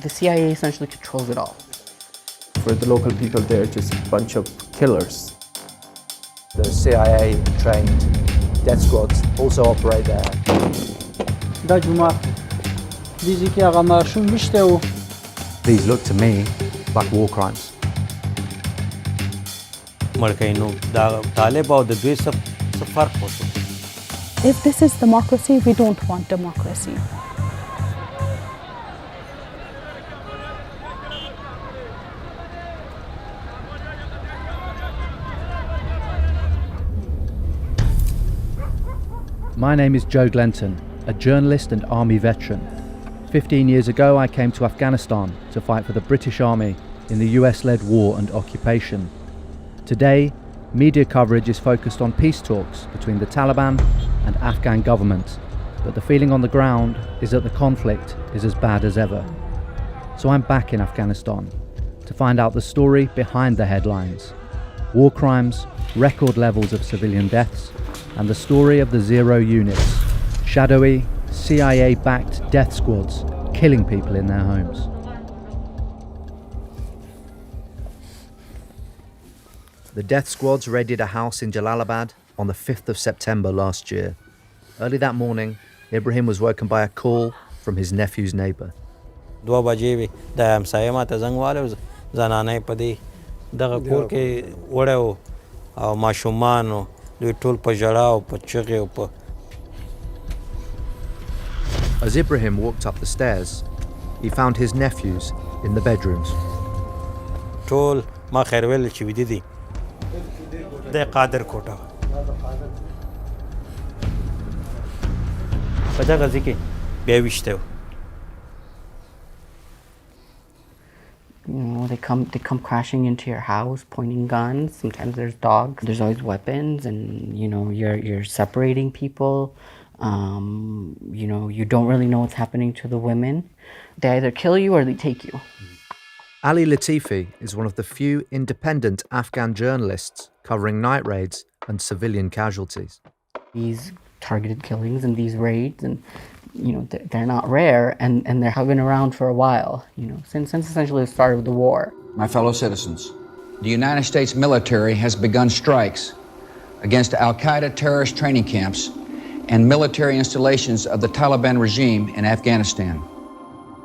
The CIA essentially controls it all. For the local people, they're just a bunch of killers. The CIA-trained death squads also operate there. These look to me like war crimes. If this is democracy, we don't want democracy. My name is Joe Glenton, a journalist and army veteran. 15 years ago, I came to Afghanistan to fight for the British Army in the US-led war and occupation. Today, media coverage is focused on peace talks between the Taliban and Afghan government, but the feeling on the ground is that the conflict is as bad as ever. So I'm back in Afghanistan to find out the story behind the headlines, war crimes, record levels of civilian deaths, and the story of the Zero units, shadowy, CIA-backed death squads killing people in their homes. The death squads raided a house in Jalalabad on the 5th of September last year. Early that morning, Ibrahim was woken by a call from his nephew's neighbor. As Ibrahim walked up the stairs, he found his nephews in the bedrooms. They come crashing into your house, pointing guns. Sometimes there's dogs. There's always weapons, and you're separating people. You don't really know what's happening to the women. They either kill you or they take you. Ali Latifi is one of the few independent Afghan journalists covering night raids and civilian casualties. These targeted killings and these raids, and they're not rare, and they're been around for a while. Since essentially the start of the war. My fellow citizens, the United States military has begun strikes against Al-Qaeda terrorist training camps and military installations of the Taliban regime in Afghanistan.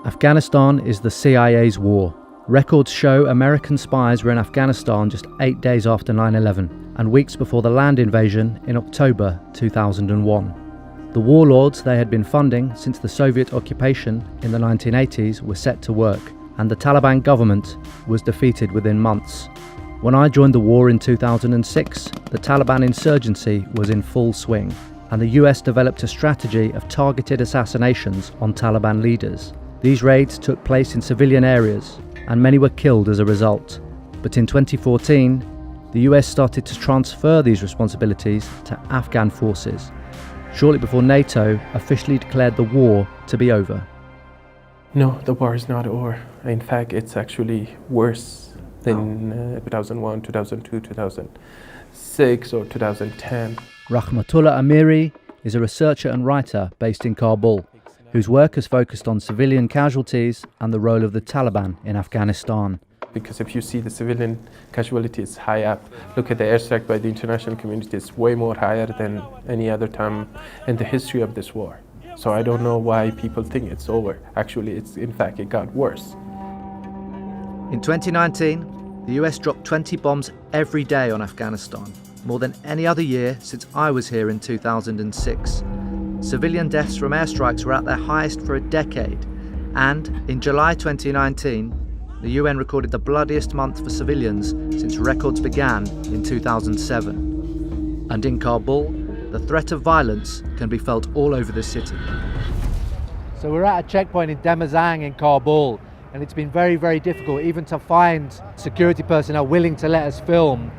Afghanistan is the CIA's war. Records show American spies were in Afghanistan just 8 days after 9/11 and weeks before the land invasion in October 2001. The warlords they had been funding since the Soviet occupation in the 1980s were set to work, and the Taliban government was defeated within months. When I joined the war in 2006, the Taliban insurgency was in full swing, and the US developed a strategy of targeted assassinations on Taliban leaders. These raids took place in civilian areas, and many were killed as a result. But in 2014, the US started to transfer these responsibilities to Afghan forces, shortly before NATO officially declared the war to be over. No, the war is not over. In fact, it's actually worse than 2001, 2002, 2006 or 2010. Rahmatullah Amiri is a researcher and writer based in Kabul, whose work has focused on civilian casualties and the role of the Taliban in Afghanistan. Because if you see the civilian casualties high up, look at the airstrike by the international community, it's way more higher than any other time in the history of this war. So I don't know why people think it's over. Actually, in fact, it got worse. In 2019, the US dropped 20 bombs every day on Afghanistan, more than any other year since I was here in 2006. Civilian deaths from airstrikes were at their highest for a decade, and in July 2019, the UN recorded the bloodiest month for civilians since records began in 2007. And in Kabul, the threat of violence can be felt all over the city. So we're at a checkpoint in Demazang in Kabul, and it's been very, very difficult even to find security personnel willing to let us film.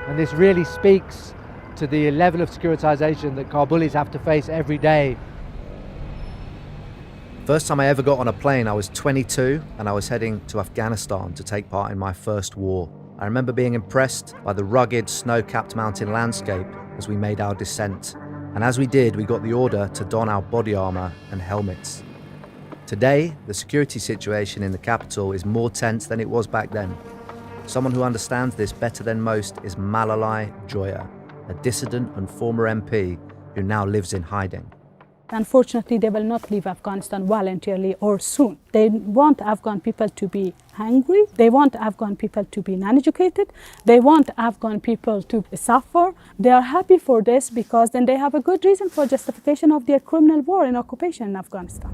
And this really speaks to the level of securitization that Kabulis have to face every day. First time I ever got on a plane, I was 22 and I was heading to Afghanistan to take part in my first war. I remember being impressed by the rugged, snow-capped mountain landscape as we made our descent. And as we did, we got the order to don our body armor and helmets. Today, the security situation in the capital is more tense than it was back then. Someone who understands this better than most is Malalai Joya, a dissident and former MP who now lives in hiding. Unfortunately, they will not leave Afghanistan voluntarily or soon. They want Afghan people to be hungry. They want Afghan people to be uneducated. They want Afghan people to suffer. They are happy for this because then they have a good reason for justification of their criminal war and occupation in Afghanistan.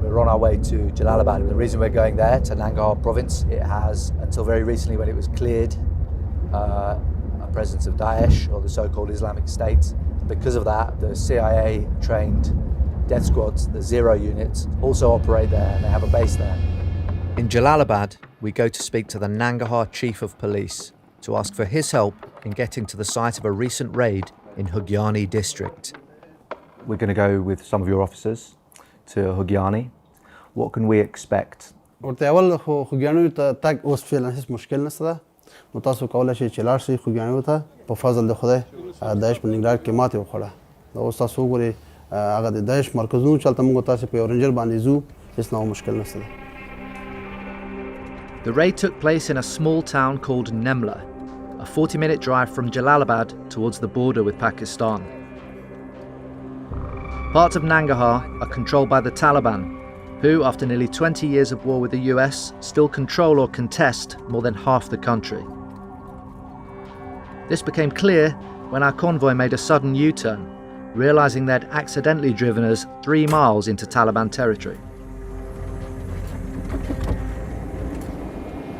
We're on our way to Jalalabad. The reason we're going there, to Nangarhar province, it has, until very recently when it was cleared, a presence of Daesh, or the so-called Islamic State. Because of that, the CIA-trained death squads, the Zero units, also operate there, and they have a base there. In Jalalabad, we go to speak to the Nangarhar Chief of Police to ask for his help in getting to the site of a recent raid in Hugyani district. We're going to go with some of your officers to Hugyani. What can we expect? ورته اول خو خوګیانو ته تګ اوس فعلا هیڅ مشکل نشته ده نو تاسو کولی شئ چې لاړ شئ خوګیانو ته په فضل د خدای داعش په ننګرهار کې ماتې وخوړه دا اوس تاسو وګورئ هغه د داعش مرکزونو چې هلته موږ تاسو په یو رنجر باندې ځو هیڅ نوع مشکل نشته ده. The raid took place in a small town called Nemla, a 40-minute drive from Jalalabad towards the border with Pakistan. Parts of Nangarhar are controlled by the Taliban, who, after nearly 20 years of war with the US, still control or contest more than half the country. This became clear when our convoy made a sudden U-turn, realizing they'd accidentally driven us 3 miles into Taliban territory.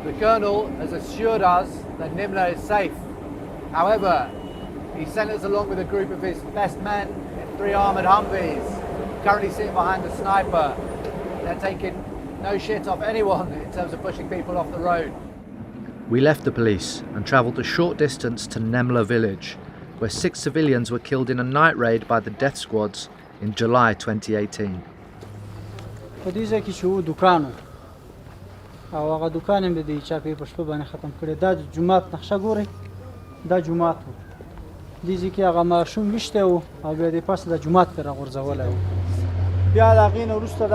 The Colonel has assured us that Nimla is safe. However, he sent us along with a group of his best men in 3 armoured Humvees, currently sitting behind a sniper. They're taking no shit off anyone in terms of pushing people off the road. We left the police and travelled a short distance to Nemla village, where 6 civilians were killed in a night raid by the death squads in July 2018. په دې ځای کې چې و دوکان او هغه دوکان هم د دې چاپې په شپه باندې ختم کړی. دا د جومات نقشه ګورئ، دا جومات و. دې ځای کې هغه ماشوم ویشتی و او بیا دې پاسه د جومات پرې راغورځولی و. بیا د هغې نه وروسته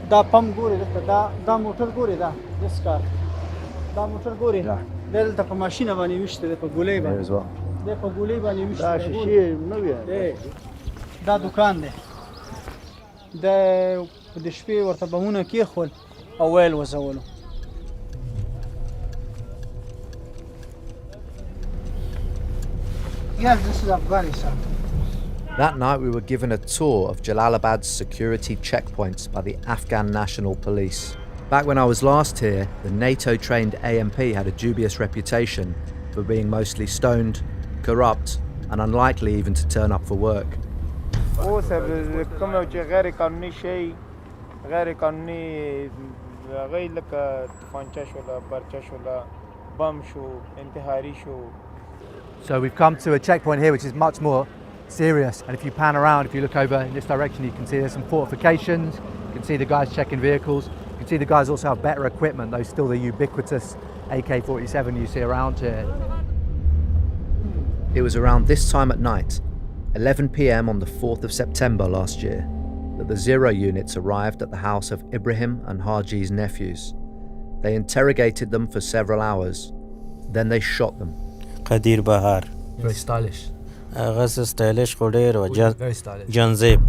دا پمپ ګورئ، دلته دا موټر ګورئ، دا سکار دا موټر ګورئ، دا دلته په ماشینه باندې ویشتی دی، په ګولۍ باندې دی، په ګولۍ باندې ویشتی دی. دا شیشې نه وي، دا دوکان دی. دا په د شپې ورته بمونه کېښول او ویل وځولو. Yes, this is Afghanistan. That night we were given a tour of Jalalabad's security checkpoints by the Afghan National Police. Back when I was last here, the NATO-trained AMP had a dubious reputation for being mostly stoned, corrupt, and unlikely even to turn up for work. So we've come to a checkpoint here which is much more serious, and if you pan around, if you look over in this direction, you can see there's some fortifications, you can see the guys checking vehicles, you can see the guys also have better equipment, though still the ubiquitous AK-47 you see around here. It was around this time at night, 11 p.m. on the 4th of September last year, that the Zero units arrived at the house of Ibrahim and Haji's nephews. They interrogated them for several hours, then they shot them. Qadir Bahar. Very stylish. stylish خودیر Very stylish. جانزیب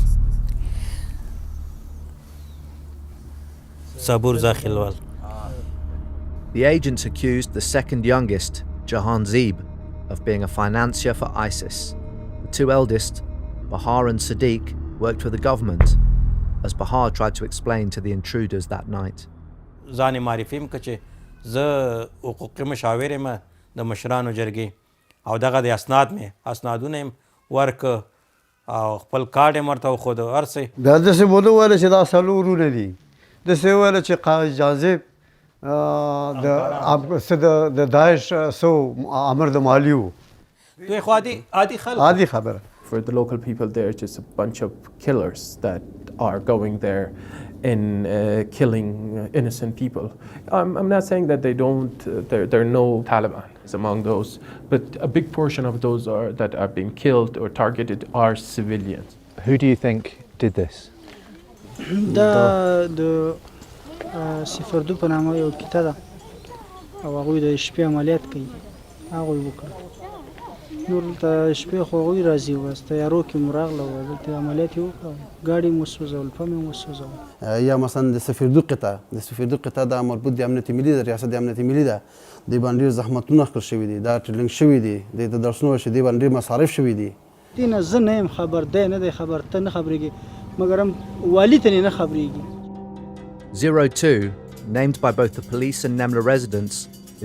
Sabur Zakhilwal. The agents accused the second youngest, Jahan Zeeb, of being a financier for ISIS. The 2 eldest, Bahar and Sadiq, worked for the government, as Bahar tried to explain to the intruders that night. ځان معرفي مکړه چې زه حقوقي مشاور یم د مشرانو جرګې او دغه د اسنادونه یې ورکړه او خپل کارډ یې ورته وښود هر څه. دا داسې ونه ویله چې دا څلور وروڼه دي، داسې ویله چې قائد جاذب د داعش امر د مالي و. دوی خو عادي خلک. عادي خبره. For the local people, they're just a bunch of killers that are going there and killing innocent people. I'm not saying that they don't, there are no Taliban among those, but a big portion of those that are being killed or targeted are civilians. Who do you think did this? دا د صفردو په نامه یو کیته ده او هغوی د شپې عملیات کوي هغوی وکړه نور دلته شپې خو هغوی راځي بس تیارو کې مو راغله او دلته عملیات یې وکړه ګاډي مو وسوځول پمپ یې وسوځول یا مثلا د سفیردو قطعه دا مربوط د امنیت ملي د ریاست د امنیت ملي ده د باندې زحمتونه اخیستل شوي دي دا ټریننګ شوي دي د درسونو چې دی باندې مصارف شوي دي دې نه زه نه یم خبر دی نه دی خبر ته نه خبرېږي مګر هم والي ته نه خبرېږي 02, named by both the police and Nemla residents,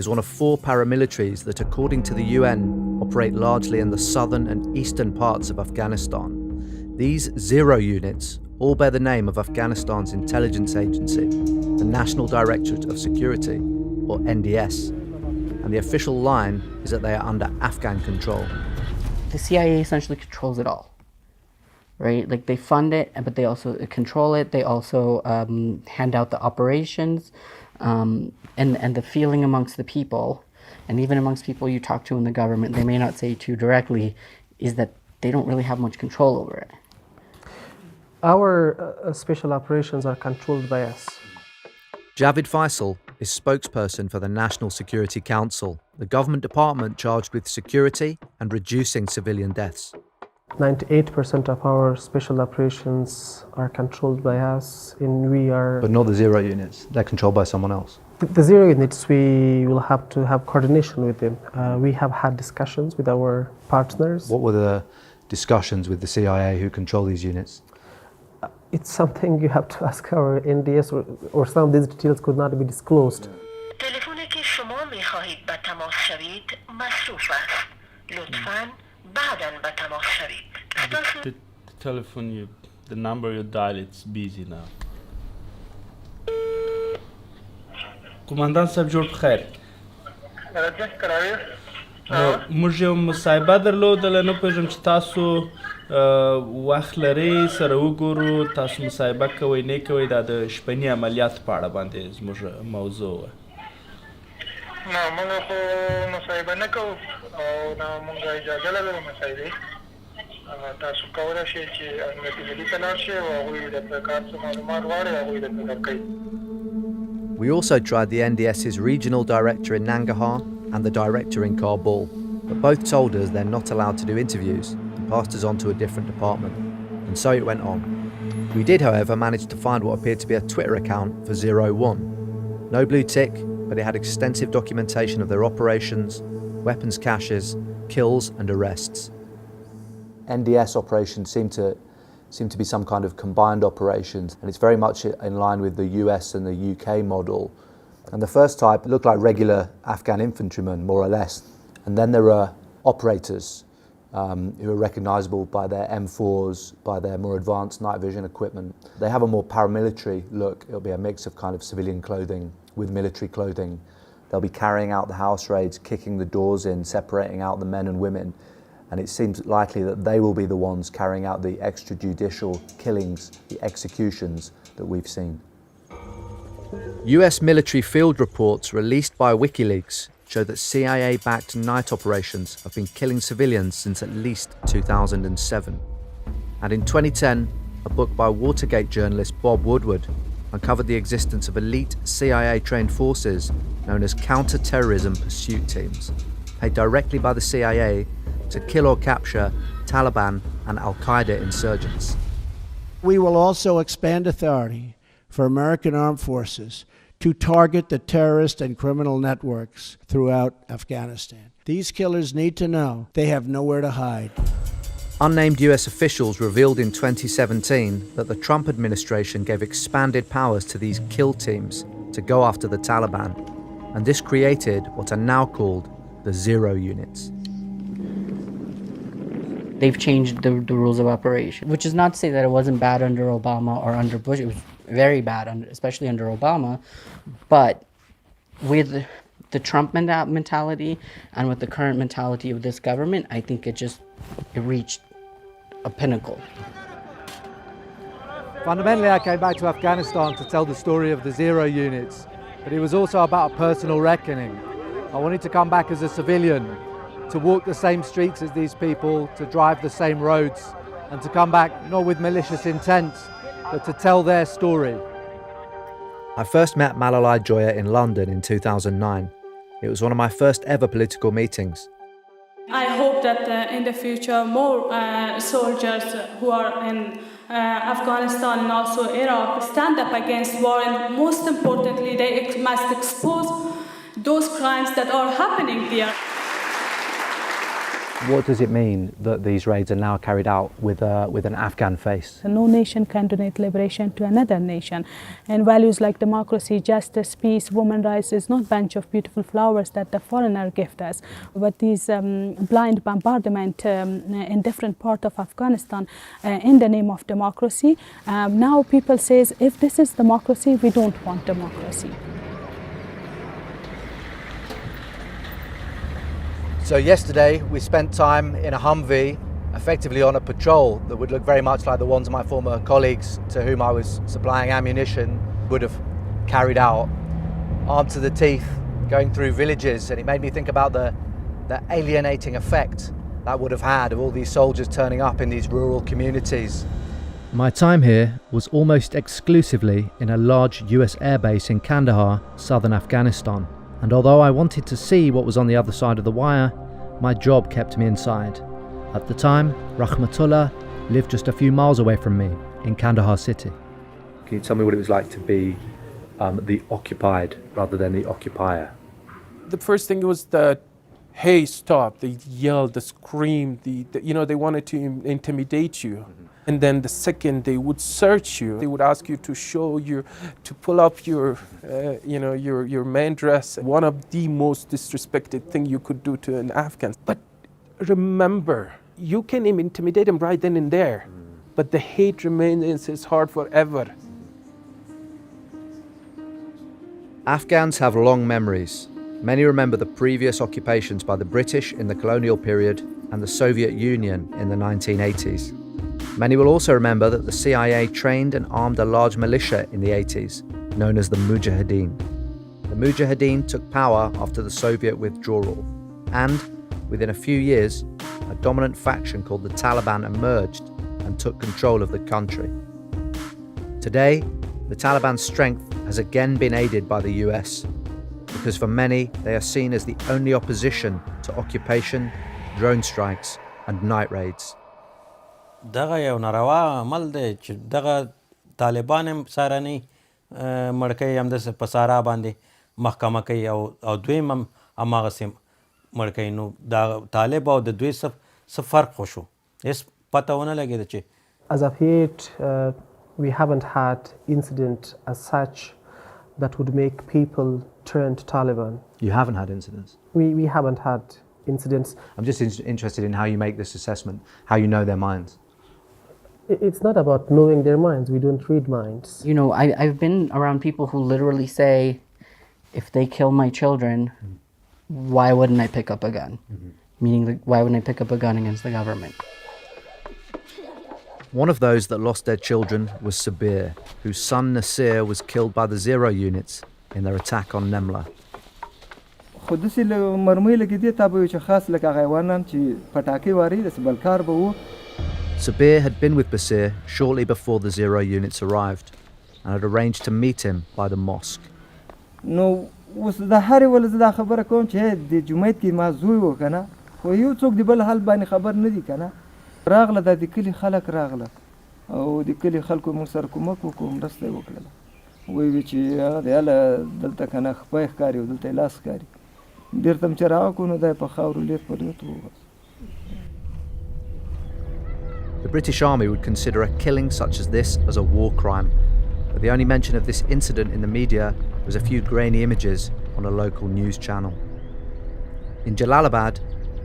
is one of 4 paramilitaries that, according to the UN, operate largely in the southern and eastern parts of Afghanistan. These 0 units all bear the name of Afghanistan's intelligence agency, the National Directorate of Security, or NDS, and the official line is that they are under Afghan control. The CIA essentially controls it all, right? Like they fund it, but they also control it. They also hand out the operations, and the feeling amongst the people, and even amongst people you talk to in the government, they may not say to you directly, is that they don't really have much control over it. Our special operations are controlled by us. Javid Faisal is spokesperson for the National Security Council, the government department charged with security and reducing civilian deaths. 98% of our special operations are controlled by us, and we are... But not the 0 units, they're controlled by someone else. The 0 units, we will have to have coordination with them. We have had discussions with our partners. What were the discussions with the CIA who control these units? It's something you have to ask our NDS, or some of these details could not be disclosed. تلفونی که شما می‌خواهید به تماس شوید مصروف است. لطفاً بعداً به تماس شوید. The telephone the number you dial, it's busy now. قماندان صاحب جوړ په خیر. موږ یو مصاحبه درلودله نه پوهېږم چې تاسو وخت لرئ سره وګورو تاسو مصاحبه کوئ نه کوئ دا د شپني عملیاتو په اړه باندې زموږ موضوع وه نه موږ خو مصاحبه نه کوو او نه موږ اجازه لرو مصاحبې تاسو کولی شئ چې امنیتي ملي ته لاړ شئ او هغوی درته کار څه معلومات غواړئ هغوی درته درکوي. We also tried the NDS's regional director in Nangarhar and the director in Kabul, but both told us they're not allowed to do interviews and passed us on to a different department. And so it went on. We did, however, manage to find what appeared to be a Twitter account for 01. No blue tick, but it had extensive documentation of their operations, weapons caches, kills and arrests. NDS operations seem to be some kind of combined operations, and it's very much in line with the US and the UK model. And the first type looked like regular Afghan infantrymen, more or less. And then there are operators who are recognizable by their M4s, by their more advanced night vision equipment. They have a more paramilitary look. It'll be a mix of kind of civilian clothing with military clothing. They'll be carrying out the house raids, kicking the doors in, separating out the men and women. And it seems likely that they will be the ones carrying out the extrajudicial killings, the executions that we've seen. US military field reports released by WikiLeaks show that CIA-backed night operations have been killing civilians since at least 2007. And in 2010, a book by Watergate journalist Bob Woodward uncovered the existence of elite CIA-trained forces known as counter-terrorism pursuit teams, paid directly by the CIA to kill or capture Taliban and Al-Qaeda insurgents. We will also expand authority for American armed forces to target the terrorist and criminal networks throughout Afghanistan. These killers need to know they have nowhere to hide. Unnamed US officials revealed in 2017 that the Trump administration gave expanded powers to these kill teams to go after the Taliban, and this created what are now called the 0 units. They've changed the rules of operation, which is not to say that it wasn't bad under Obama or under Bush. It was very bad, especially under Obama. But with the Trump mentality and with the current mentality of this government, I think it reached a pinnacle. Fundamentally, I came back to Afghanistan to tell the story of the 0 units, but it was also about a personal reckoning. I wanted to come back as a civilian, to walk the same streets as these people, to drive the same roads and to come back not with malicious intent, but to tell their story. I first met Malalai Joya in London in 2009. It was one of my first ever political meetings. I hope that in the future more soldiers who are in Afghanistan and also Iraq stand up against war, and most importantly they must expose those crimes that are happening there. What does it mean that these raids are now carried out with an Afghan face? No nation can donate liberation to another nation. And values like democracy, justice, peace, women's rights is not a bunch of beautiful flowers that the foreigner gift us. But these blind bombardment in different parts of Afghanistan in the name of democracy, now people say, if this is democracy, we don't want democracy. So yesterday we spent time in a Humvee, effectively on a patrol that would look very much like the ones my former colleagues to whom I was supplying ammunition would have carried out, armed to the teeth, going through villages, and it made me think about the alienating effect that would have had of all these soldiers turning up in these rural communities. My time here was almost exclusively in a large US airbase in Kandahar, southern Afghanistan. And although I wanted to see what was on the other side of the wire, my job kept me inside. At the time, Rahmatullah lived just a few miles away from me in Kandahar city. Can you tell me what it was like to be the occupied rather than the occupier? The first thing was that, hey, stop. They yelled, they screamed, they wanted to intimidate you. Mm-hmm. And then the second, they would search you. They would ask you to pull up your man dress. One of the most disrespected thing you could do to an Afghan. But remember, you can intimidate them right then and there, but the hate remains in his heart forever. Afghans have long memories. Many remember the previous occupations by the British in the colonial period and the Soviet Union in the 1980s. Many will also remember that the CIA trained and armed a large militia in the 80s, known as the Mujahideen. The Mujahideen took power after the Soviet withdrawal, and within a few years, a dominant faction called the Taliban emerged and took control of the country. Today, the Taliban's strength has again been aided by the US, because for many, they are seen as the only opposition to occupation, drone strikes, and night raids. دغه یو ناروا عمل دی چې دغه طالبان هم سارنی مړ کوي همداسې په سارا باندې محکمه کوي او دوی هم هماغسې مړ کوي. نو دا طالب او د دوی څه فرق خو شو هېڅ پته ونه لګېده چې As of yet, we haven't had incident as such that would make people turn to Taliban. You haven't had incidents? We haven't had incidents. I'm just interested in how you make this assessment, how you know their minds. It's not about knowing their minds. We don't read minds. You know, I've been around people who literally say, if they kill my children, why wouldn't I pick up a gun? Mm-hmm. Meaning, why wouldn't I pick up a gun against the government? One of those that lost their children was Sabir, whose son Nasir was killed by the Zero units in their attack on Nemla. Sabir had been with Basir shortly before the Zero units arrived and had arranged to meet him by the mosque. No, was the Harry was the Khabar Conche, the Jumati Mazu Kana, for you took the Balhal by Khabar Nidikana, Ragla that the Kili Halak Ragla, oh, the Kili Halku Musar Kumakum, Rasta Wokala, which the Ala Delta Kanach Paikari, Delta Laskari. Dirtam Charakuno, the Pahauru left for you. The British Army would consider a killing such as this as a war crime, but the only mention of this incident in the media was a few grainy images on a local news channel. In Jalalabad,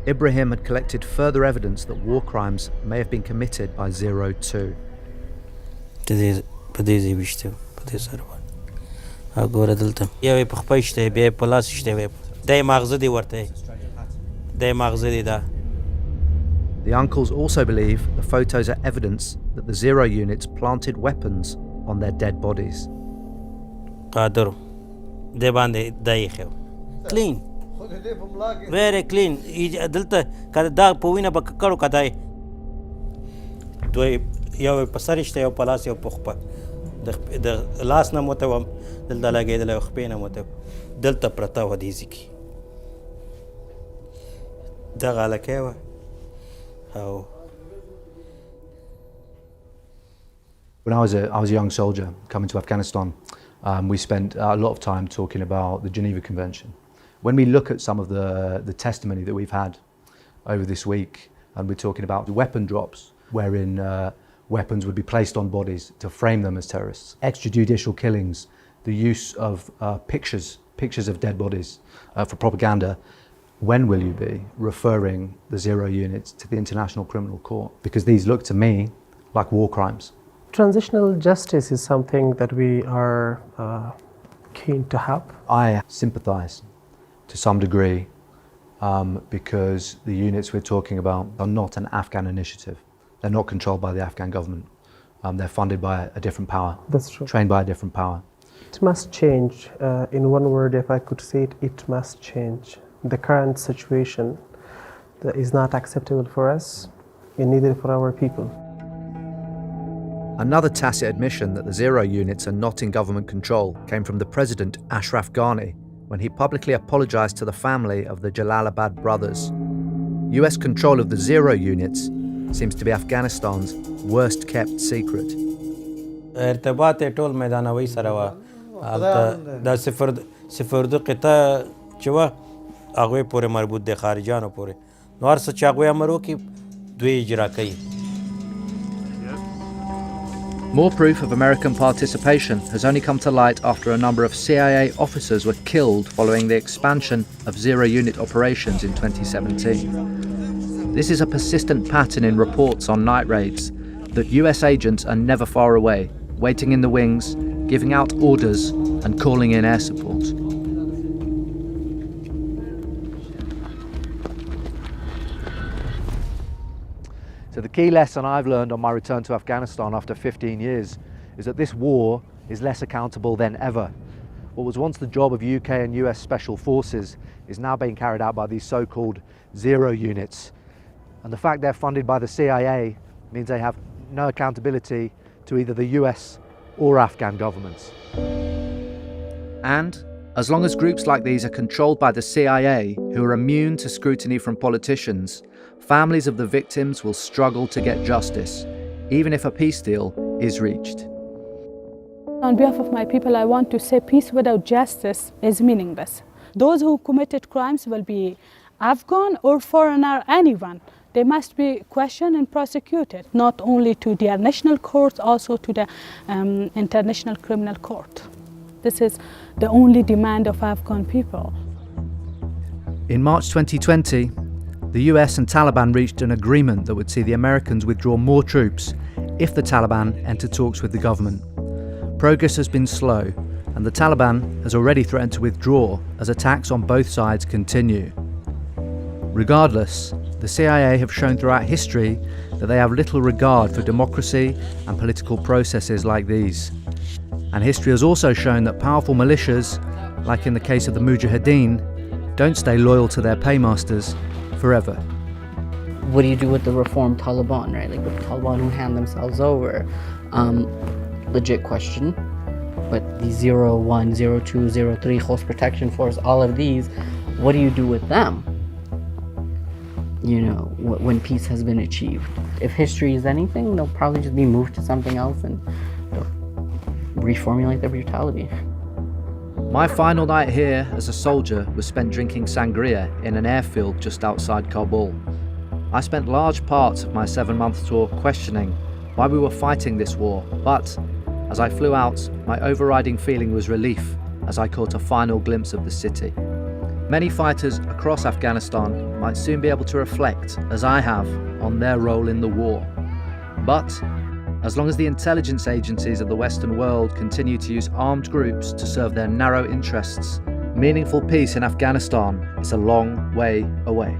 Ibrahim had collected further evidence that war crimes may have been committed by 02. The uncles also believe the photos are evidence that the Zero units planted weapons on their dead bodies. Clean. Very clean. دوی یو په سر شته یو په لاس یو په خپه د لاس نه موته وم دلته لګېدلی او خپې نه موته دلته پرته وه دې ځي کې دغه هلکی وه او When I was a young soldier coming to Afghanistan, we spent a lot of time talking about the Geneva Convention. When we look at some of the testimony that we've had over this week, and we're talking about the weapon drops, wherein weapons would be placed on bodies to frame them as terrorists, extrajudicial killings, the use of pictures of dead bodies for propaganda, when will you be referring the zero units to the International Criminal Court? Because these look to me like war crimes. Transitional justice is something that we are keen to have. I sympathise to some degree because the units we're talking about are not an Afghan initiative. They're not controlled by the Afghan government. They're funded by a different power. That's true. Trained by a different power. It must change. In one word, if I could say it, it must change. The current situation is not acceptable for us and neither for our people. Another tacit admission that the zero units are not in government control came from the president, Ashraf Ghani, when he publicly apologised to the family of the Jalalabad brothers. US control of the zero units seems to be Afghanistan's worst kept secret. ارتباط ټول میدانوي سره وه هلته دا صفر دو قطعه چې وه هغوی پورې مربوط دی خارجیانو پورې نو هر څه چې هغوی امر وکړي دوی اجرا کوي. More proof of American participation has only come to light after a number of CIA officers were killed following the expansion of zero-unit operations in 2017. This is a persistent pattern in reports on night raids, that US agents are never far away, waiting in the wings, giving out orders and calling in air support. So the key lesson I've learned on my return to Afghanistan after 15 years is that this war is less accountable than ever. What was once the job of UK and US special forces is now being carried out by these so-called zero units. And the fact they're funded by the CIA means they have no accountability to either the US or Afghan governments. And as long as groups like these are controlled by the CIA, who are immune to scrutiny from politicians, families of the victims will struggle to get justice, even if a peace deal is reached. On behalf of my people, I want to say peace without justice is meaningless. Those who committed crimes will be Afghan or foreigner, anyone. They must be questioned and prosecuted, not only to their national courts, also to the International Criminal Court. This is the only demand of Afghan people. In March 2020, the US and Taliban reached an agreement that would see the Americans withdraw more troops if the Taliban enter talks with the government. Progress has been slow, and the Taliban has already threatened to withdraw as attacks on both sides continue. Regardless, the CIA have shown throughout history that they have little regard for democracy and political processes like these. And history has also shown that powerful militias, like in the case of the Mujahideen, don't stay loyal to their paymasters forever. What do you do with the reformed Taliban, right? Like the Taliban who hand themselves over? Legit question. But the 01, 02, 03, Host Protection Force, all of these, what do you do with them? You know, when peace has been achieved. If history is anything, they'll probably just be moved to something else and they'll reformulate their brutality. My final night here as a soldier was spent drinking sangria in an airfield just outside Kabul. I spent large parts of my 7-month tour questioning why we were fighting this war, but as I flew out, my overriding feeling was relief as I caught a final glimpse of the city. Many fighters across Afghanistan might soon be able to reflect, as I have, on their role in the war. But as long as the intelligence agencies of the Western world continue to use armed groups to serve their narrow interests, meaningful peace in Afghanistan is a long way away.